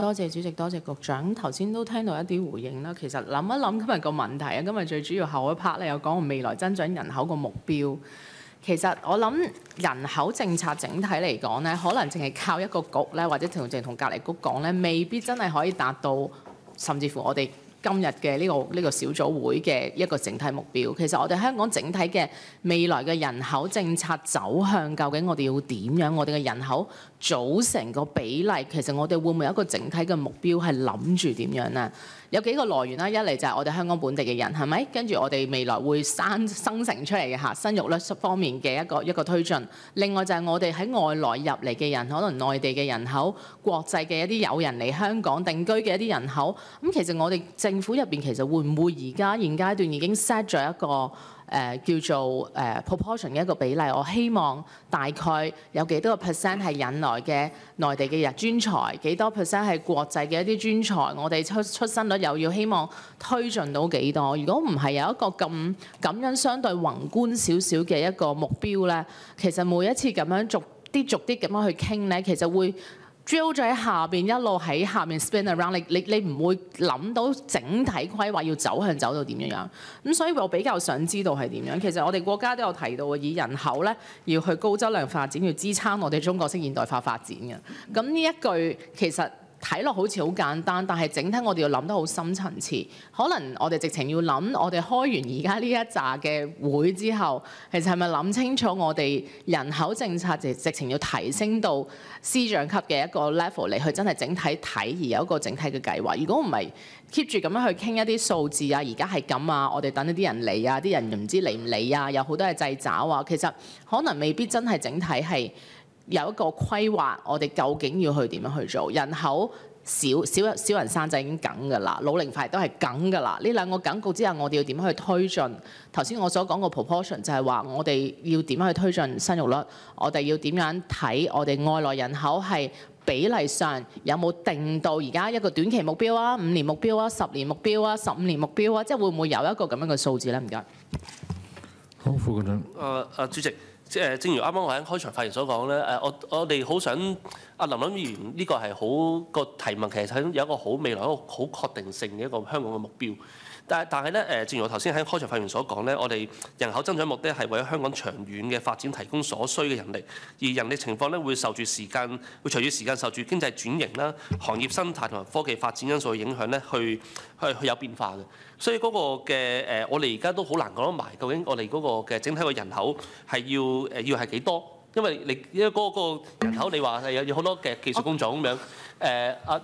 多謝主席，多謝局長。頭先都聽到一啲回應啦。其實諗一諗今日個問題啊，今日最主要後一 part 咧有講未來增長人口個目標。其實我諗人口政策整體嚟講咧，可能淨係靠一個局咧，或者淨同隔離局講咧，未必真係可以達到，甚至乎我哋今日嘅呢個小組會嘅一個整體目標。其實我哋香港整體嘅未來嘅人口政策走向，究竟我哋要點樣？我哋嘅人口組成個比例，其實我哋會唔會有一個整體嘅目標係諗住點樣呢？有幾個來源啦，一嚟就係我哋香港本地嘅人，係咪？跟住我哋未來會生成出嚟嘅嚇生育率方面嘅一個推進。另外就係我哋喺外來入嚟嘅人，可能內地嘅人口、國際嘅一啲友人嚟香港定居嘅一啲人口。咁其實我哋政府入邊其實會唔會而家現階段已經 set 咗一個叫做proportion 嘅一個比例？我希望大概有幾多個 percent 係引來嘅內地嘅專才，幾多 percent 係國際嘅一啲專才，我哋出生率又要希望推進到幾多？如果唔係有一個咁樣相對宏觀少少嘅一個目標咧，其實每一次咁樣逐啲咁樣去傾咧，其實會drill 咗喺下邊，一路喺下面 spin around， 你唔會諗到整體規劃要走到點樣。咁所以我比較想知道係點樣。其實我哋國家都有提到，以人口咧要去高質量發展，要支撐我哋中國式現代化發展嘅。咁呢一句其實睇落好似好簡單，但係整體我哋要諗得好深層次。可能我哋直情要諗，我哋開完而家呢一紮嘅會之後，其實係咪諗清楚我哋人口政策直情要提升到司長級嘅一個 level 嚟去真係整體睇，而有一個整體嘅計劃。如果唔係 keep 住咁樣去傾一啲數字啊，而家係咁啊，我哋等一啲人嚟啊，啲人又唔知嚟唔嚟啊，有好多嘅掣肘啊，其實可能未必真係整體係有一個規劃，我哋究竟要去點樣去做？人口少人生就已經梗㗎啦，老齡化都係梗㗎啦。呢兩個梗局之下，我哋要點樣去推進？頭先我所講個 proportion 就係話，我哋要點樣去推進生育率？我哋要點樣睇我哋外來人口係比例上有冇定到而家一個短期目標啊、5年目標啊、10年目標啊、15年目標啊？即係會唔會有一個咁樣嘅數字咧？唔該。好，副局長。主席。正如啱啱我喺開場發言所講咧，我哋好想阿林議員呢個係好個提問，其實有一個好未來一個好確定性嘅一個香港嘅目標。但係咧正如我頭先喺開場發言所講咧，我哋人口增長目的係為咗香港長遠嘅發展提供所需嘅人力，而人力情況咧會隨住時間受住經濟轉型啦、行業生態同埋科技發展因素嘅影響咧，去有變化嘅。所以嗰個嘅我哋而家都好難講得埋，究竟我哋嗰個嘅整體嘅人口係要係幾多？因為嗰個人口你話係有好多嘅技術工種咁樣。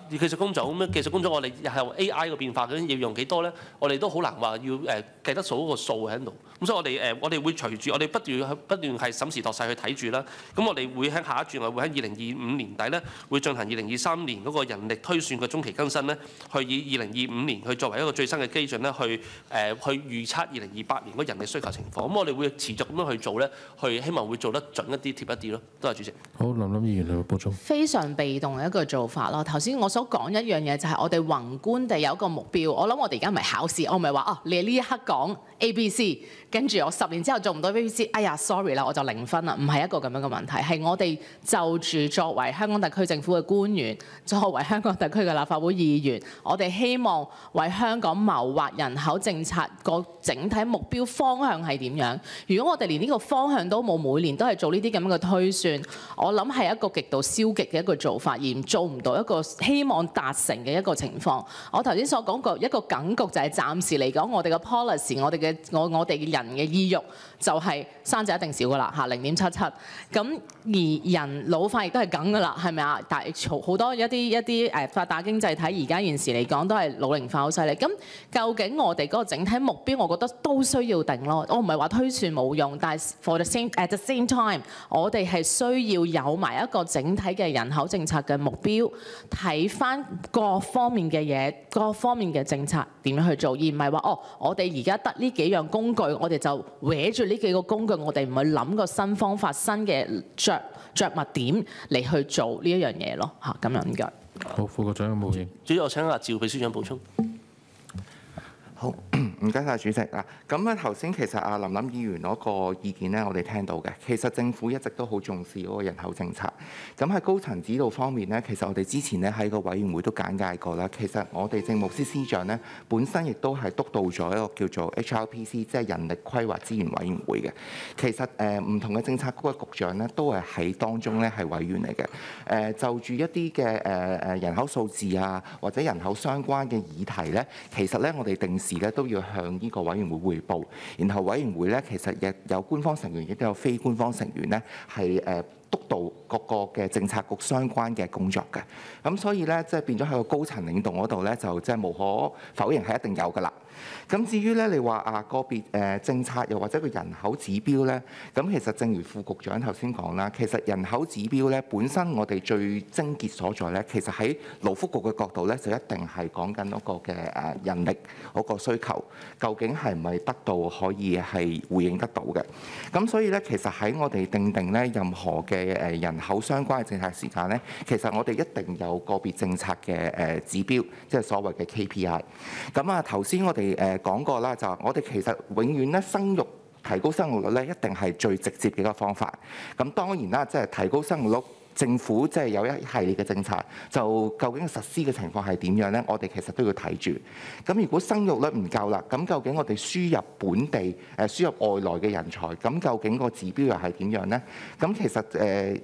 技術工種咁樣，技術工種我哋係 AI 嘅變化，究竟要用幾多咧？我哋都好難話要計得數嗰個數喺度。咁所以我哋會隨住我哋不斷係審時度勢去睇住啦。咁我哋會喺下一轉，我會喺2025年底咧，會進行2023年嗰個人力推算嘅中期更新咧，去以2025年去作為一個最新嘅基準咧，去預測2028年嗰人力需求情況。咁我哋會持續咁樣去做咧，去希望會做得準一啲、貼一啲咯。多謝主席。好，林議員你補充。非常被動嘅一個做法咯。頭先我所講一樣嘢就係我哋宏觀地有一個目標。我諗我哋而家唔係考試，我唔係話你呢一刻講 ABC， 跟住我10年之後做唔到 ABC， 哎呀 sorry 啦，我就0分啦。唔係一個咁樣嘅問題，係我哋就住作為香港特區政府嘅官員，作為香港特區嘅立法會議員，我哋希望為香港謀劃人口政策個整體目標方向係點樣？如果我哋連呢個方向都冇，每年都係做呢啲咁樣嘅推算，我諗係一個極度消極嘅一個做法，而做唔到一個希望達成嘅一個情況。我頭先所講過一個梗局就係暫時嚟講，我哋嘅 policy， 我哋嘅人嘅意欲就係生仔一定少噶啦嚇，0.77。咁而人老化亦都係梗噶啦，係咪啊？但係好多一啲發達經濟體而家現時嚟講都係老齡化好犀利。咁究竟我哋嗰個整體目標，我覺得都需要定咯。我唔係話推算冇用，但係 at the same time， 我哋係需要有埋一個整體嘅人口政策嘅目標，睇翻各方面嘅嘢，各方面嘅政策點樣去做，而唔係話我哋而家得呢幾樣工具，我哋就搲住呢幾個工具，我哋唔去諗個新方法、新嘅着物點嚟去做呢一樣嘢咯嚇。咁樣唔該。好，副局長有冇應？主席，我請阿趙秘書長補充。好，唔該晒主席啊。咁咧頭先其實阿林議員嗰個意見咧，我哋聽到嘅。其實政府一直都好重視嗰個人口政策，咁喺高層指導方面呢，其實我哋之前咧喺個委員會都簡介過啦。其實我哋政務司司長呢，本身亦都係督導咗一個叫做 HRPC，即係人力規劃資源委員會嘅。其實唔同嘅政策局嘅局長呢，都係喺當中咧係委員嚟嘅。就住一啲嘅人口數字啊，或者人口相關嘅議題呢，其實咧我哋定時咧都要向呢個委員會彙報。然後委員會咧其實亦有官方成員，亦都有非官方成員咧係督導各個嘅政策局相關嘅工作嘅。咁所以咧即係變咗喺個高層領導嗰度咧，就即係無可否認係一定有㗎啦。咁至於咧，你話個別政策又或者個人口指標咧，咁其實正如副局長頭先講啦，其實人口指標咧本身我哋最症結所在咧，其實喺勞福局嘅角度咧，就一定係講緊嗰個嘅人力嗰個需求，究竟係唔係得到可以係回應得到嘅？咁所以咧，其實喺我哋定咧任何嘅人口相關嘅政策時間咧，其實我哋一定有個別政策嘅指標，即係所謂嘅 KPI。咁啊頭先我哋講過啦，就係我哋其實永遠咧提高生育率咧，一定係最直接嘅一個方法。咁當然啦，即係提高生育率。政府即係有一系列嘅政策，就究竟實施嘅情況係點樣呢？我哋其實都要睇住。咁如果生育率唔夠啦，咁究竟我哋輸入本地輸入外來嘅人才，咁究竟個指標又係點樣呢？咁其實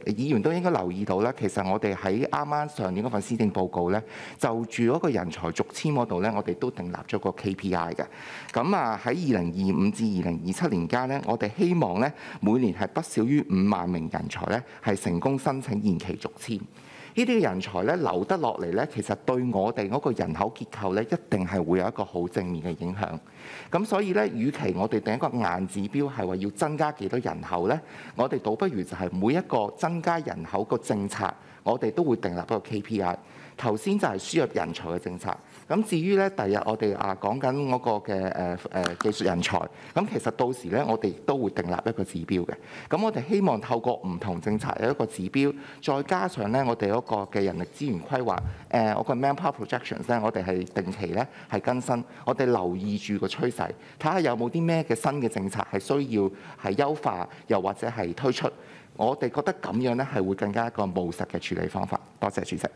議員都應該留意到啦。其實我哋喺啱啱上年嗰份施政報告呢，就住嗰個人才續簽嗰度呢，我哋都訂立咗個 KPI 嘅。咁啊喺2025至2027年間呢，我哋希望呢每年係不少於5萬名人才呢係成功申請延期續簽。呢啲嘅人才咧留得落嚟咧，其實對我哋嗰個人口結構咧，一定係會有一個好正面嘅影響。咁所以咧，與其我哋定一個硬指標係話要增加幾多人口咧，我哋倒不如就係每一個增加人口個政策，我哋都會訂立一個 KPI。頭先就係輸入人才嘅政策。咁至於咧，第日我哋講緊嗰個嘅技術人才，咁其實到時咧，我哋都會訂立一個指標嘅。咁我哋希望透過唔同政策有一個指標，再加上咧我哋嗰個嘅人力資源規劃，我個 manpower projections 咧，我哋係定期咧係更新，我哋留意住個趨勢，睇下有冇啲咩嘅新嘅政策係需要係優化，又或者係推出。我哋覺得咁樣咧係會更加一個務實嘅處理方法。多謝主席。